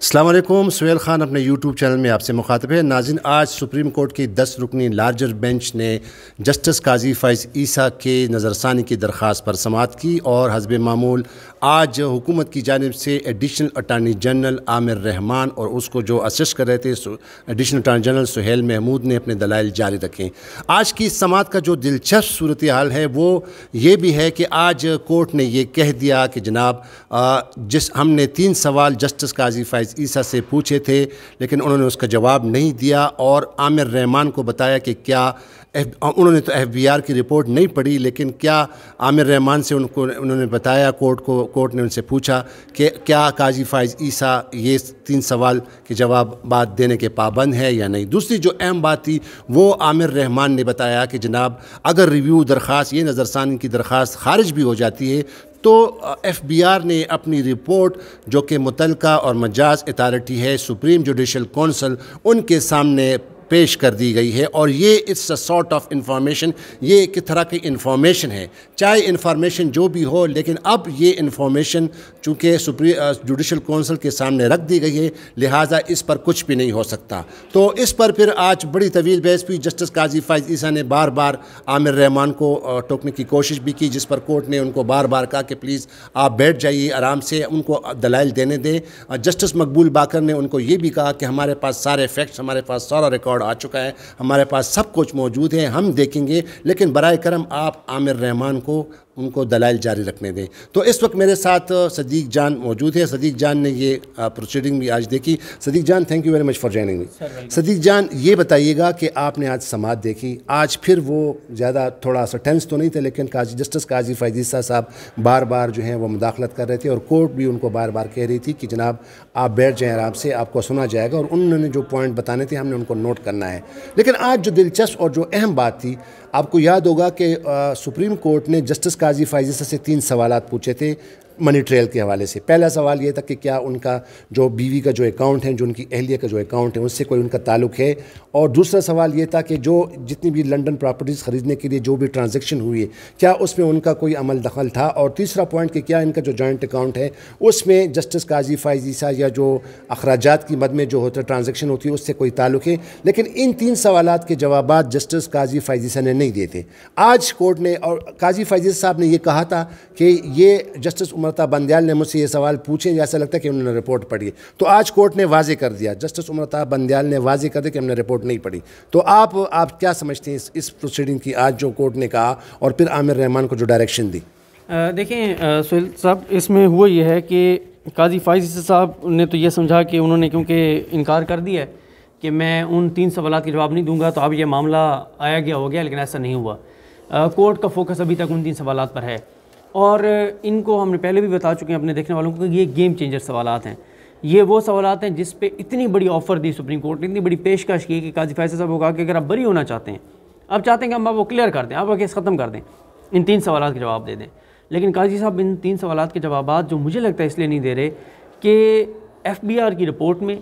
السلام علیکم. سہیل خان اپنے یوٹیوب چینل میں آپ سے مخاطب ہے. ناظرین, آج سپریم کورٹ کی 10 رکنی لارجر بینچ نے جسٹس قاضی فائز عیسیٰ کے نظر ثانی کی درخواست پر سماعت کی اور حسب معمول آج حکومت کی جانب سے additional attorney general Amir Rehman اور اس کو جو اسسٹ کر رہے تھے additional attorney general Sohail Mahmood نے اپنے دلائل جاری رکھیں. آج کی سماعت کا جو دلچسپ صورتحال ہے وہ یہ بھی ہے کہ آج کورٹ نے یہ کہہ دیا کہ جناب ہم نے 3 سوال جسٹس قاضی فائز عیسیٰ سے پوچھے تھے لیکن انہوں نے اس کا جواب نہیں دیا اور عامر رحمان کو بتایا کہ کیا انہوں نے تو FBR کی رپورٹ نہیں پڑھی لیکن کیا عامر رحمان سے انہوں نے بتایا کورٹ نے ان سے پوچھا کہ کیا قاضی فائز عیسیٰ یہ 3 سوال کے جواب بات دینے کے پابند ہے یا نہیں. دوسری جو اہم بات تھی وہ عامر رحمان نے بتایا کہ جناب اگر ریویو درخواست یہ نظر ثانی کی درخواست خارج بھی ہو جاتی ہے تو FBR نے اپنی رپورٹ جو کہ متعلقہ اور مجاز اتھارٹی ہے سپریم جوڈیشل کونسل ان کے سامنے پیش کر دی گئی ہے اور یہ it's a sort of information, یہ ایک طرح کی انفارمیشن ہے, چاہے انفارمیشن جو بھی ہو لیکن اب یہ انفارمیشن چونکہ جوڈیشل کونسل کے سامنے رکھ دی گئی ہے لہٰذا اس پر کچھ بھی نہیں ہو سکتا. تو اس پر پھر آج بڑی طویل بحث ہوئی. جسٹس قاضی فائز عیسیٰ نے بار بار عامر رحمان کو ٹوکنے کی کوشش بھی کی جس پر کورٹ نے ان کو بار بار کہا کہ پلیز آپ بیٹھ جائیے آرام سے, ان کو دلائل دینے دیں. جسٹس مقبول باقر نے ان کو یہ بھی کہا کہ ہمارے پاس سارے فیکٹس, ہمارے پاس سارا ریکارڈ آ چکا ہے, ہمارے پاس سب کچھ موجود ہے, ہم دیکھیں گے لیکن برائے کرم آپ عامر رحمان کو ان کو دلائل جاری رکھنے دیں. تو اس وقت میرے ساتھ صدیق جان موجود ہے. صدیق جان نے یہ پروسیڈنگ بھی آج دیکھی. Siddique Jan, thank you very much for joining me. Siddique Jan, یہ بتائیے گا کہ آپ نے آج سماعت دیکھی, آج پھر وہ زیادہ تھوڑا سا ٹینس تو نہیں تھے لیکن جسٹس قاضی فائز عیسیٰ صاحب بار بار جو ہیں وہ مداخلت کر رہے تھے اور کورٹ بھی ان کو بار بار کہہ رہی تھی کہ جناب آپ بیٹھ جائیں آرام سے, آپ کو سنا جائے گا, اور انہوں نے جو پوائنٹ بتانے تھے ہم نے ان کو نوٹ کرنا ہے. لیکن آج جو دلچسپ اور جو اہم بات تھی, آپ کو یاد ہوگا کہ سپریم کورٹ نے جسٹس قاضی فائز عیسیٰ سے 3 سوالات پوچھے تھے منی ٹریل کے حوالے سے. پہلا سوال یہ تھا کہ کیا ان کا جو بیوی کا جو اکاؤنٹ ہے, جو ان کی اہلیہ کا جو اکاؤنٹ ہے, اس سے کوئی ان کا تعلق ہے, اور دوسرا سوال یہ تھا کہ جو جتنی بھی لنڈن پراپرٹیز خریدنے کے لیے جو بھی ٹرانزیکشن ہوئی ہے کیا اس میں ان کا کوئی عمل دخل تھا, اور تیسرا پوائنٹ کہ کیا ان کا جو جوائنٹ اکاؤنٹ ہے اس میں جسٹس قاضی فائز عیسیٰ یا جو اخراجات کی مد میں جو ہوتا ہے ٹرانزیکشن ہوتی ہے اس سے کوئی تعلق ہے. لیکن ان 3 سوالات کے جوابات جسٹس قاضی فائز عیسیٰ نے نہیں دیے تھے. آج کورٹ نے, اور قاضی فائز عیسیٰ صاحب نے یہ کہا تھا کہ یہ جسٹس عمرتا بندیال نے مجھ سے یہ سوال پوچھیں, ایسا لگتا ہے کہ انہوں نے رپورٹ پڑھی. تو آج کورٹ نے واضح کر دیا, جسٹس عمرتا بندیال نے واضح کر دیا کہ ہم نے رپورٹ نہیں پڑھی. تو آپ کیا سمجھتے ہیں اس پروسیڈنگ کی آج جو کورٹ نے کہا اور پھر عامر رحمان کو جو ڈائریکشن دی؟ دیکھیں سہیل صاحب, اس میں ہوا یہ ہے کہ قاضی فائز عیسیٰ صاحب نے تو یہ سمجھا کہ انہوں نے کیونکہ انکار کر دیا ہے کہ میں ان 3 سوالات کے جواب نہیں دوں گا تو اب یہ معاملہ آیا گیا ہو گیا, لیکن ایسا نہیں ہوا. کورٹ کا فوکس ابھی تک ان 3 سوالات پر ہے اور ان کو ہم نے پہلے بھی بتا چکے ہیں اپنے دیکھنے والوں کو کہ یہ گیم چینجر سوالات ہیں. یہ وہ سوالات ہیں جس پہ اتنی بڑی آفر دی سپریم کورٹ نے, اتنی بڑی پیشکش کی کہ قاضی فائز صاحب کو کہا کہ اگر آپ بری ہونا چاہتے ہیں, آپ چاہتے ہیں کہ ہم آپ وہ کلیئر کر دیں, آپ کیس ختم کر دیں, ان 3 سوالات کے جواب دے دیں. لیکن قاضی صاحب ان 3 سوالات کے جوابات جو مجھے لگتا ہے اس لیے نہیں دے رہے کہ FBR کی رپورٹ میں,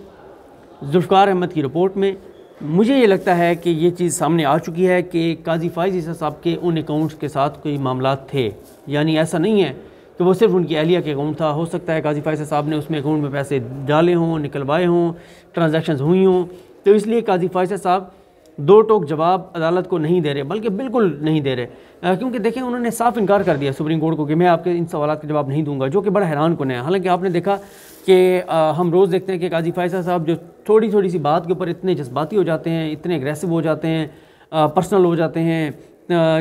ذوالفقار احمد کی رپورٹ میں مجھے یہ لگتا ہے کہ یہ چیز سامنے آ چکی ہے کہ قاضی فائز عیسیٰ صاحب کے ان اکاؤنٹس کے ساتھ کوئی معاملات تھے. یعنی ایسا نہیں ہے کہ وہ صرف ان کی اہلیہ کے اکاؤنٹ تھا, ہو سکتا ہے قاضی فائز صاحب نے اس میں اکاؤنٹ میں پیسے ڈالے ہوں, نکلوائے ہوں, ٹرانزیکشنز ہوئی ہوں. تو اس لیے قاضی فائز صاحب 2 ٹوک جواب عدالت کو نہیں دے رہے, بلکہ بالکل نہیں دے رہے, کیونکہ دیکھیں انہوں نے صاف انکار کر دیا سپریم کورٹ کو کہ میں آپ کے ان سوالات کے جواب نہیں دوں گا, جو کہ بڑا حیران کن ہے. حالانکہ آپ نے دیکھا کہ ہم روز دیکھتے ہیں کہ قاضی فائز صاحب جو تھوڑی سی بات کے اوپر اتنے جذباتی ہو جاتے ہیں, اتنے اگریسو ہو جاتے ہیں, پرسنل ہو جاتے ہیں.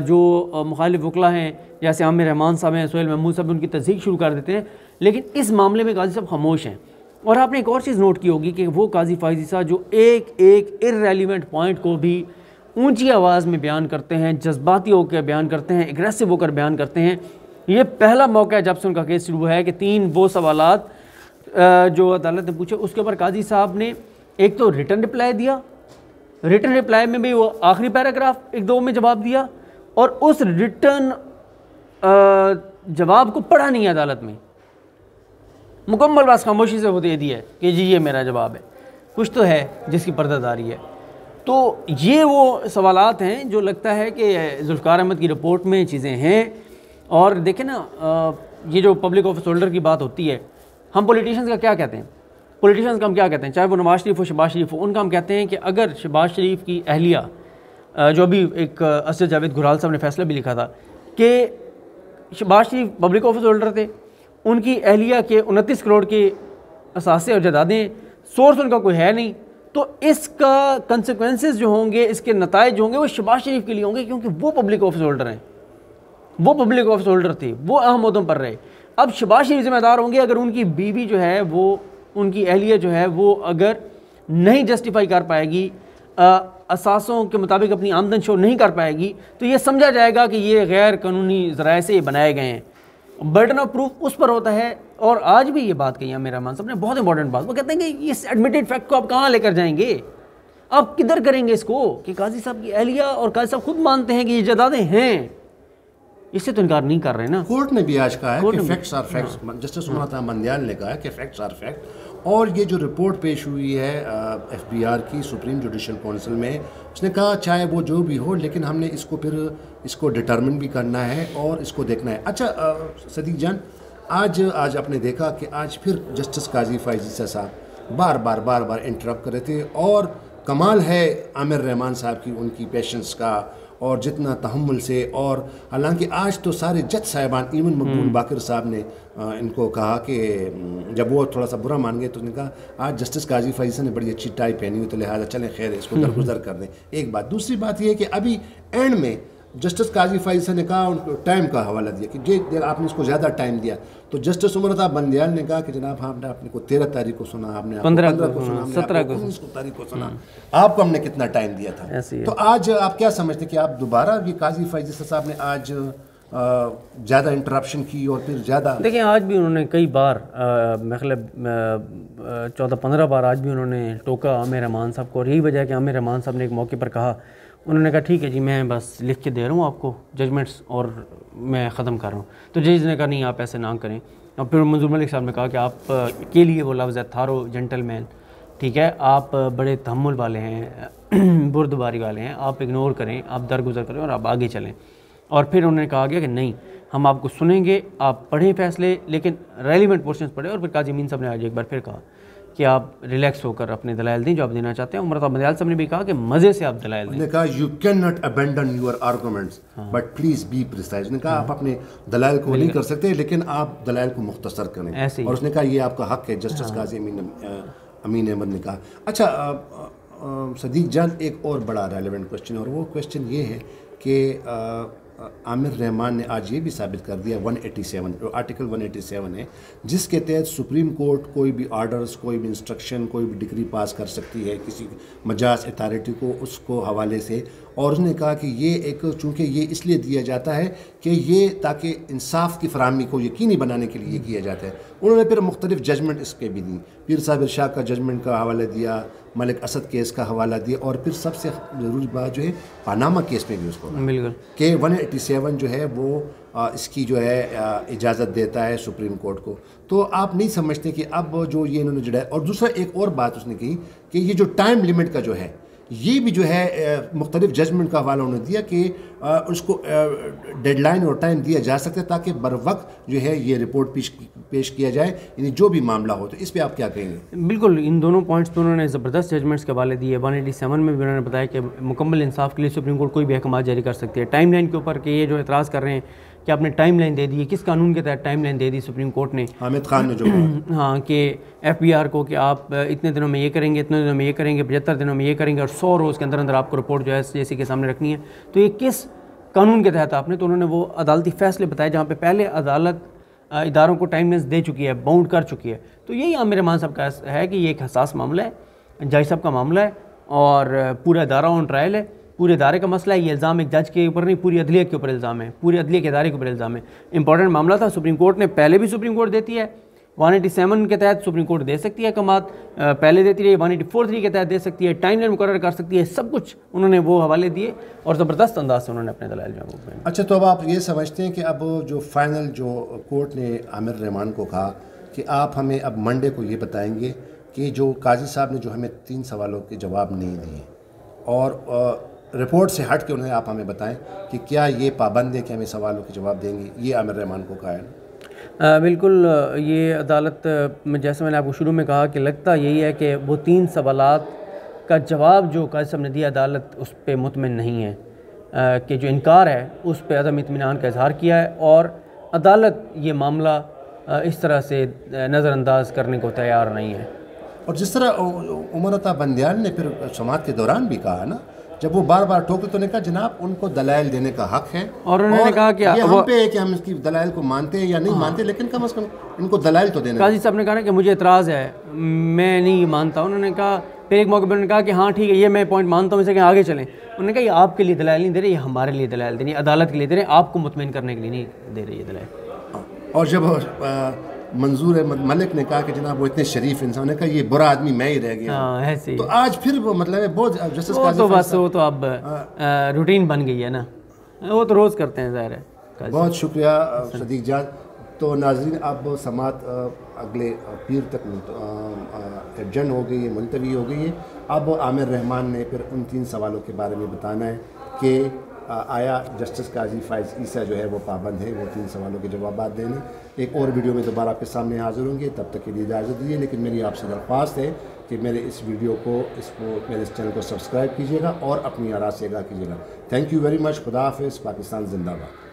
جو مخالف وکلا ہیں جیسے عامر رحمان صاحب ہیں, سہیل محمود صاحب, ان کی تصدیق شروع کر دیتے ہیں. لیکن اس معاملے میں قاضی صاحب خاموش ہیں. اور آپ نے ایک اور چیز نوٹ کی ہوگی کہ وہ قاضی فائز عیسیٰ جو ایک ارریلیونٹ پوائنٹ کو بھی اونچی آواز میں بیان کرتے ہیں, جذباتی ہو کے بیان کرتے ہیں, اگریسو ہو کر بیان کرتے ہیں. یہ پہلا موقع ہے جب سے ان کا کیس شروع ہے کہ 3 وہ سوالات جو عدالت نے پوچھے اس کے اوپر قاضی صاحب نے ایک تو ریٹن رپلائی دیا, ریٹن رپلائی میں بھی وہ آخری پیراگراف 1-2 میں جواب دیا, اور اس ریٹن جواب کو پڑھا نہیں ہے عدالت میں, مکمل بس خاموشی سے وہ دے دیا ہے کہ جی یہ میرا جواب ہے. کچھ تو ہے جس کی پردہ داری ہے. تو یہ وہ سوالات ہیں جو لگتا ہے کہ ذوالفقار احمد کی رپورٹ میں چیزیں ہیں. اور دیکھیں نا, یہ جو پبلک آفس ہولڈر کی بات ہوتی ہے, ہم پولیٹیشنز کا کیا کہتے ہیں, پولیٹیشنز کا ہم کیا کہتے ہیں, چاہے وہ نواز شریف ہو شہباز شریف ہو, ان کا ہم کہتے ہیں کہ اگر شہباز شریف کی اہلیہ, جو ابھی ایک اسد جاوید گھرال صاحب نے فیصلہ بھی لکھا تھا کہ شہباز شریف پبلک آفس ہولڈر تھے, ان کی اہلیہ کے 29 کروڑ کے اثاثے اور جائیدادیں, سورس ان کا کوئی ہے نہیں, تو اس کا کنسیکوینسز جو ہوں گے, اس کے نتائج جو ہوں گے وہ شہباز شریف کے لیے ہوں گے, کیونکہ وہ پبلک آفس ہولڈر ہیں, وہ پبلک آفس ہولڈر تھے, وہ اہم عہدوں پر رہے. اب شہباز شریف ذمہ دار ہوں گے اگر ان کی بیوی جو ہے وہ, ان کی اہلیہ جو ہے وہ اگر نہیں جسٹیفائی کر پائے گی, اثاثوں کے مطابق اپنی آمدن شو نہیں کر پائے گی, تو یہ سمجھا جائے گا کہ یہ غیر قانونی ذرائع سے یہ بنائے گئے ہیں. برڈن آف پروف اس پر ہوتا ہے. اور آج بھی یہ بات کہی عامر رحمان صاحب نے, بہت امپورٹنٹ بات, وہ کہتے ہیں کہ اس ایڈمیٹڈ فیکٹ کو آپ کہاں لے کر جائیں گے, آپ کدھر کریں گے اس کو, کہ قاضی صاحب کی اہلیہ اور قاضی صاحب خود مانتے ہیں کہ یہ جائیدادیں ہیں, اس سے تو انکار نہیں کر رہے نا. کورٹ نے بھی آج کہا ہے کہ facts are facts, justice Umar Ata مندیال نے کہا ہے کہ فیکٹس آر فیکٹ. اور یہ جو رپورٹ پیش ہوئی ہے ایف بی آر کی سپریم جوڈیشل کونسل میں, اس نے کہا چاہے وہ جو بھی ہو لیکن ہم نے اس کو پھر اس کو ڈٹرمن بھی کرنا ہے اور اس کو دیکھنا ہے. اچھا صدیق جان, آج آپ نے دیکھا کہ آج پھر جسٹس قاضی فائز عیسیٰ صاحب بار بار انٹرپٹ کر رہے تھے, اور کمال ہے عامر رحمان صاحب کی, ان کی پیشنس کا, اور جتنا تحمل سے. اور حالانکہ آج تو سارے جج صاحبان, ایون مقبول باقر صاحب نے ان کو کہا کہ جب وہ تھوڑا سا برا مان گئے تو انہوں نے کہا آج جسٹس قاضی فائز نے بڑی اچھی ٹائی پہنی ہوئی, تو لہٰذا چلیں خیر اس کو درگزر کر دیں. ایک بات. دوسری بات یہ ہے کہ ابھی اینڈ میں جسٹس قاضی فائز نے کہا, ان کو ٹائم کا حوالہ دیا کہ جی آپ نے اس کو زیادہ ٹائم دیا, تو جسٹس عمر عطا مندیال نے کہا کہ جناب ہم نے آپ کو 13 تاریخ کو سنا, آپ نے 15 کو سنا, 17 کو 19 تاریخ کو سنا, آپ کو ہم نے کتنا ٹائم دیا تھا. تو آج آپ کیا سمجھتے ہیں کہ آپ دوبارہ یہ قاضی فائز عیسیٰ صاحب نے آج زیادہ انٹرپشن کی اور پھر زیادہ؟ دیکھیں آج بھی انہوں نے کئی بار, مطلب 14-15 بار آج بھی انہوں نے ٹوکا عامر رحمان صاحب کو, اور یہی وجہ ہے کہ عامر رحمان صاحب نے ایک موقع پر کہا, انہوں نے کہا ٹھیک ہے جی میں بس لکھ کے دے رہا ہوں آپ کو ججمنٹس اور میں ختم کر رہا ہوں. تو جج نے کہا نہیں آپ ایسے نہ کریں. اور پھر منظور ملک صاحب نے کہا کہ آپ کے لیے وہ لفظ ہے تھارو جنٹل مین, ٹھیک ہے آپ بڑے تحمل والے ہیں, بردباری والے ہیں, آپ اگنور کریں, آپ درگزر کریں اور آپ آگے چلیں. اور پھر انہوں نے کہا گیا کہ نہیں ہم آپ کو سنیں گے, آپ پڑھیں فیصلے لیکن ریلیونٹ پورشنز پڑھیں. اور پھر قاضی امین صاحب نے آج ایک بار پھر کہا کہ آپ ریلیکس ہو کر اپنے دلائل دیں جو آپ دینا چاہتے ہیں. عمر عطا مندیال صاحب نے بھی کہا کہ مزے سے آپ دلائل دیں. انہوں نے کہا you can not abandon your arguments but please be precise. نے کہا آپ اپنے دلائل کو نہیں کر سکتے لیکن آپ دلائل کو مختصر کریں, اور اس نے کہا یہ آپ کا حق ہے, جسٹس قاضی امین احمد نے کہا. اچھا صدیق جان, ایک اور بڑا ریلیونٹ کوشچن, اور وہ کوشچن یہ ہے کہ عامر رحمان نے آج یہ بھی ثابت کر دیا 187 جو آرٹیکل 187 ہے, جس کے تحت سپریم کورٹ کوئی بھی آرڈرز, کوئی بھی انسٹرکشن, کوئی بھی ڈگری پاس کر سکتی ہے کسی مجاز اتھارٹی کو, اس کو حوالے سے. اور اس نے کہا کہ یہ ایک چونکہ یہ اس لیے دیا جاتا ہے کہ یہ تاکہ انصاف کی فراہمی کو یقینی بنانے کے لیے کیا جاتا ہے. انہوں نے پھر مختلف ججمنٹ اس کے بھی دیں, پیر صاحب ارشاد کا ججمنٹ کا حوالہ دیا, ملک اسد کیس کا حوالہ دیا, اور پھر سب سے ضروری بات جو ہے پاناما کیس میں بھی اس کو بالکل کہ 187 جو ہے وہ اس کی جو ہے اجازت دیتا ہے سپریم کورٹ کو. تو آپ نہیں سمجھتے کہ اب جو یہ انہوں نے جڑا ہے. اور دوسرا ایک اور بات اس نے کہی کہ یہ جو ٹائم لیمٹ کا جو ہے, یہ بھی جو ہے مختلف ججمنٹ کا حوالہ انہوں نے دیا کہ اس کو ڈیڈ لائن اور ٹائم دیا جا سکتا ہے تاکہ بر وقت جو ہے یہ رپورٹ پیش کیا جائے, یعنی جو بھی معاملہ ہو. تو اس پہ آپ کیا کہیں گے؟ بالکل ان دونوں پوائنٹس پہ انہوں نے زبردست ججمنٹس کے حوالے دیے. 187 میں بھی انہوں نے بتایا کہ مکمل انصاف کے لیے سپریم کورٹ کوئی بھی احکامات جاری کر سکتی ہے. ٹائم لائن کے اوپر کہ یہ جو اعتراض کر رہے ہیں کہ آپ نے ٹائم لائن دے دی, کس قانون کے تحت ٹائم لائن دے دی سپریم کورٹ نے, حامد خان نے جو ہاں کہ ایف بی آر کو کہ آپ اتنے دنوں میں یہ کریں گے, اتنے دنوں میں یہ کریں گے, 75 دنوں میں یہ کریں گے, اور 100 روز کے اندر اندر آپ کو رپورٹ جو ہے جیسے کے سامنے رکھنی ہے. تو یہ کس قانون کے تحت آپ نے, تو انہوں نے وہ عدالتی فیصلے بتائے جہاں پہ پہلے عدالت اداروں کو ٹائم لائنس دے چکی ہے, باؤنڈ کر چکی ہے. تو یہی عامر رحمان صاحب کا ہے کہ یہ ایک حساس معاملہ ہے, جج صاحب کا معاملہ ہے, اور پورا ادارہ آن ٹرائل ہے, پورے ادارے کا مسئلہ ہے. یہ الزام ایک جج کے اوپر نہیں, پوری عدلیہ کے اوپر الزام ہے, پورے عدلیہ کے ادارے کے اوپر الزام ہے. امپورٹنٹ معاملہ تھا. سپریم کورٹ نے پہلے بھی سپریم کورٹ دیتی ہے 187 کے تحت سپریم کورٹ دے سکتی ہے احکامات, پہلے دیتی رہی, 184(3) کے تحت دے سکتی ہے, ٹائم لائن مقرر کر سکتی ہے, سب کچھ انہوں نے وہ حوالے دیے اور زبردست انداز سے انہوں نے اپنے دلائل جو ہیں. اچھا تو اب آپ یہ سمجھتے ہیں کہ اب جو فائنل جو کورٹ نے عامر رحمان کو کہا کہ آپ ہمیں اب منڈے کو یہ بتائیں گے کہ جو قاضی صاحب نے جو ہمیں 3 سوالوں کے جواب نہیں دیے, اور رپورٹ سے ہٹ کے انہیں آپ ہمیں بتائیں کہ کیا یہ پابند ہے کہ ہمیں سوالوں کے جواب دیں گے, یہ عامر رحمان کو کہا ہے. بالکل یہ عدالت جیسے میں نے آپ کو شروع میں کہا کہ لگتا یہی ہے کہ وہ 3 سوالات کا جواب جو قاضی صاحب نے دیا عدالت اس پہ مطمئن نہیں ہے، کہ جو انکار ہے اس پہ عدم اطمینان کا اظہار کیا ہے، اور عدالت یہ معاملہ اس طرح سے نظر انداز کرنے کو تیار نہیں ہے۔ اور جس طرح عمر عطا بندیال نے پھر سماعت کے دوران بھی کہا نا، جب وہ بار بار ٹوکے تو نے کہا جناب ان کو دلائل دینے کا حق ہے، اور انہوں نے کہا کہ یہ ہم پہ ہے کہ ہم اس کی دلائل کو مانتے ہیں یا نہیں مانتے، لیکن کم از کم ان کو دلائل تو دینے۔ قاضی صاحب نے کہا نا کہ مجھے اعتراض ہے، میں نہیں مانتا۔ انہوں نے کہا پھر ایک موقع پر انہوں نے کہا کہ ہاں ٹھیک ہے یہ میں پوائنٹ مانتا ہوں، اسے کہ آگے چلیں۔ انہوں نے کہا یہ آپ کے لیے دلائل نہیں دے رہے، یہ ہمارے لیے دلائل دے رہی ہے، عدالت کے لیے دے رہے ہیں، آپ کو مطمئن کرنے کے لیے نہیں دے رہی ہے دلائل۔ اور جب منظور احمد ملک نے کہا کہ جناب وہ اتنے شریف انسان نے کہا یہ برا آدمی میں ہی رہ گیا، ایسے ہی تو آج پھر وہ مطلب ہے بہت جسٹس وہ تو بس وہ تو اب روٹین بن گئی ہے نا، وہ تو روز کرتے ہیں ظاہر ہے۔ بہت شکریہ صدیق جان۔ تو ناظرین اب سماعت اگلے پیر تک ایڈجن ہو گئی ہے، ملتوی ہو گئی ہے۔ اب عامر رحمان نے پھر ان 3 سوالوں کے بارے میں بتانا ہے کہ آیا جسٹس قاضی فائز عیسیٰ جو ہے وہ پابند ہے وہ 3 سوالوں کے جوابات دینے۔ ایک اور ویڈیو میں دوبارہ آپ کے سامنے حاضر ہوں گے، تب تک کے لیے اجازت دیجیے، لیکن میری آپ سے درخواست ہے کہ میرے اس ویڈیو کو میرے اس چینل کو سبسکرائب کیجیے گا اور اپنی آراء سے آگاہ کیجیے گا۔ Thank you very much. خدا حافظ۔ پاکستان زندہ باد۔